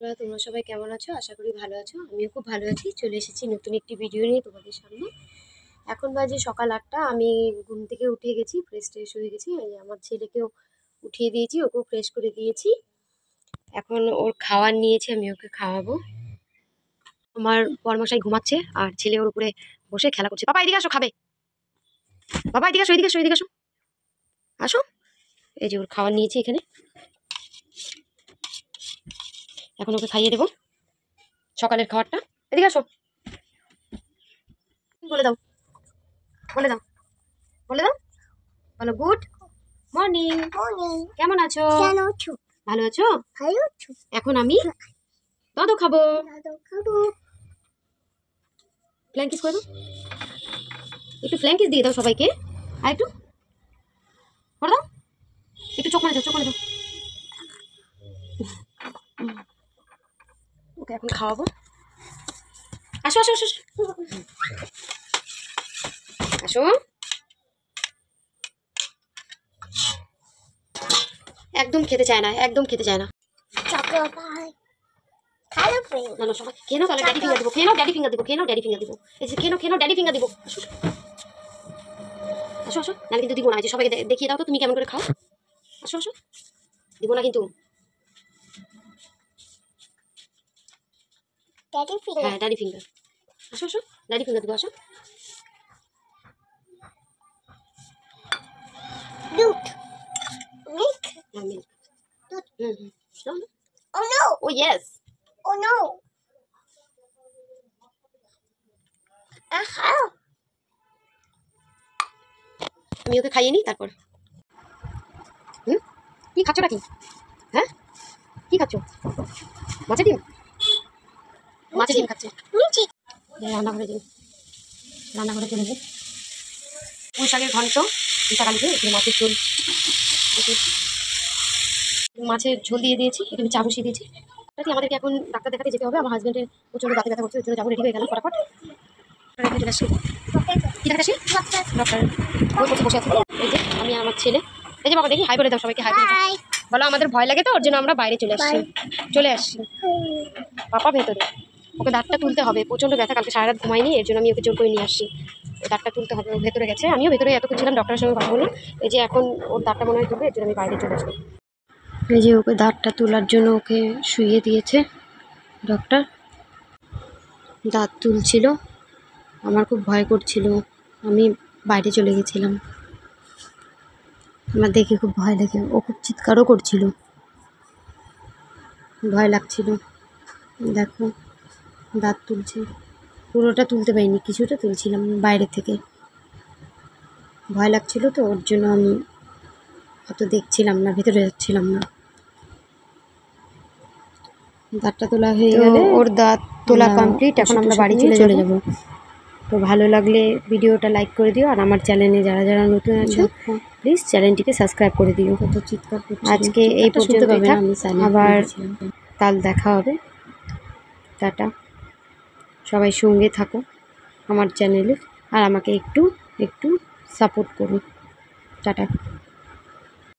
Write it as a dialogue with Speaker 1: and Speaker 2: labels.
Speaker 1: বন্ধুরা, তোমরা সবাই কেমন আছো? আশা করি ভালো আছো। আমিও খুব ভালো আছি। চলে এসেছি নতুন একটি ভিডিও নিয়ে তোমাদের সামনে। এখন বাজে সকাল 8টা। আমি ঘুম থেকে উঠে গেছি, ফ্রেশ ট্রেশ হয়ে গেছি। এই আমার ছেলেকেও উঠিয়ে দিয়েছি, ওকেও ফ্রেশ করে দিয়েছি। এখন ওর খাওয়ার নিয়েছি, আমি ওকে খাওয়াবো। আমার বরমশাই ঘুমাচ্ছে আর ছেলে ওর উপরে বসে খেলা করছে। বাবা এদিকে আসো, খাবে। বাবা এদিকে আসো, এদিকে আসো, এদিকে আসো, আসো। এই যে ওর খাওয়ার নিয়েছি এখানে, এখন ওকে খাইয়ে দেবো সকালের খাবারটা। এদিকে আসো, বলে দাও, বলে দাও, বলে দাও, বলো গুড মর্নিং। কেমন আছো? ভালো আছো? এখন আমি দাদু খাবো। ফ্ল্যাঙ্কিস করে দাও, একটু ফ্ল্যাঙ্কিস দিয়ে দাও সবাইকে। আর একটু করে দাও, একটু চোখ করে দাও, চোখ করে দাও। ওকে এখন খাওয়াবো। আসো আসো আসো আসো। একদম খেতে চায় না, একদম খেতে চায় না। না না সবাই খেয়ে নাও, তাহলে ড্যাডি ফিঙ্গার দিব। খেয়ে নাও, ড্যাডি ফিঙ্গার দিব। খেয়ে নাও, ড্যাডি ফিঙ্গার দিব। এই যে খেয়ে নাও, খেয়ে নাও, ড্যাডি ফিঙ্গার দিব। আসো আসো আসো, নাহলে কিন্তু দিব না। এই যে সবাইকে দেখিয়ে দাও তো তুমি কেমন করে খাও। আসো আসো, দিব না কিন্তু। হ্যাঁ ড্যাডি ফিঙ্গার। আসো আসো, ড্যাডি ফিঙ্গার দিব। আসো। Oh no! Oh yes! Oh no! আমি ওকে খাইয়ে নি তারপর। কি খাচ্ছ নাকি? হ্যাঁ কি খাচ্ছ? মাছের ডিম? মাছের ডিম খাচ্ছে। রান্নাঘরে যাই, রান্নাঘরে চলে যাই। পুঁই শাকের ঘন্ট, কালিতে এখানে মাছের ঝোল, মাছের ঝোল দিয়ে দিয়েছি। এখানে চা বসিয়ে দিয়েছি। আমাদেরকে এখন ডাক্তার দেখাতে যেতে হবে। আমার হাজবেন্ডের প্রচন্ড দাঁতে ব্যথা করছে, ওই জন্য যাবো। রেডি হয়ে গেলাম ফটাফট। চলে আসি। কি দেখাতে আসি? ডক্টর ওই বসে বসে আছে। এই যে আমি আমার ছেলে। এই যে বাবা দেখি হাই বলে দাও সবাইকে। হাই বলো। আমাদের ভয় লাগে তো, ওর জন্য আমরা বাইরে চলে আসছি। পাপা ভেতরে, ওকে দাঁতটা তুলতে হবে। প্রচণ্ড ব্যথা, কালকে সারা রাত ঘুমাইনি, এর জন্য আমি ওকে জোর করে নিয়ে আসছি। দাঁতটা তুলতে হবে, ও ভেতরে গেছে। আমিও ভেতরে এতক্ষণ ছিলাম, ডক্টরের সঙ্গে কথা বললাম। এই যে এখন ওর দাঁতটা মনে হয় তুলবে, এর জন্য আমি বাইরে চলে আসবো। এই যে ওকে দাঁতটা তোলার জন্য ওকে শুইয়ে দিয়েছে ডক্টর। দাঁত তুলছিল, আমার খুব ভয় করছিল। আমি বাইরে চলে গেছিলাম, আমার দেখে খুব ভয় লাগে। ও খুব চিৎকারও করছিল, ভয় লাগছিল। দেখো দাঁত তুলছে, পুরোটা তুলতে পারিনি, কিছুটা তুলছিলাম বাইরে থেকে। ভয় লাগছিল তো, ওর জন্য আমি অত দেখছিলাম না, ভেতরে যাচ্ছিলাম না। দাঁতটা তোলা হয়ে গেলে, ওর দাঁত তোলা কমপ্লিট। এখন আমরা বাড়ি চলে যাব। তো ভালো লাগলে ভিডিওটা লাইক করে দিও, আর আমার চ্যানেলে যারা যারা নতুন আছো প্লিজ চ্যানেলটিকে সাবস্ক্রাইব করে দিও। কত চিৎকার করছে। আজকে এই পর্যন্ত, আবার কাল দেখা হবে। টাটা। সবাই সঙ্গে থাকো আমার চ্যানেলে, আর আমাকে একটু সাপোর্ট করো। টাটা।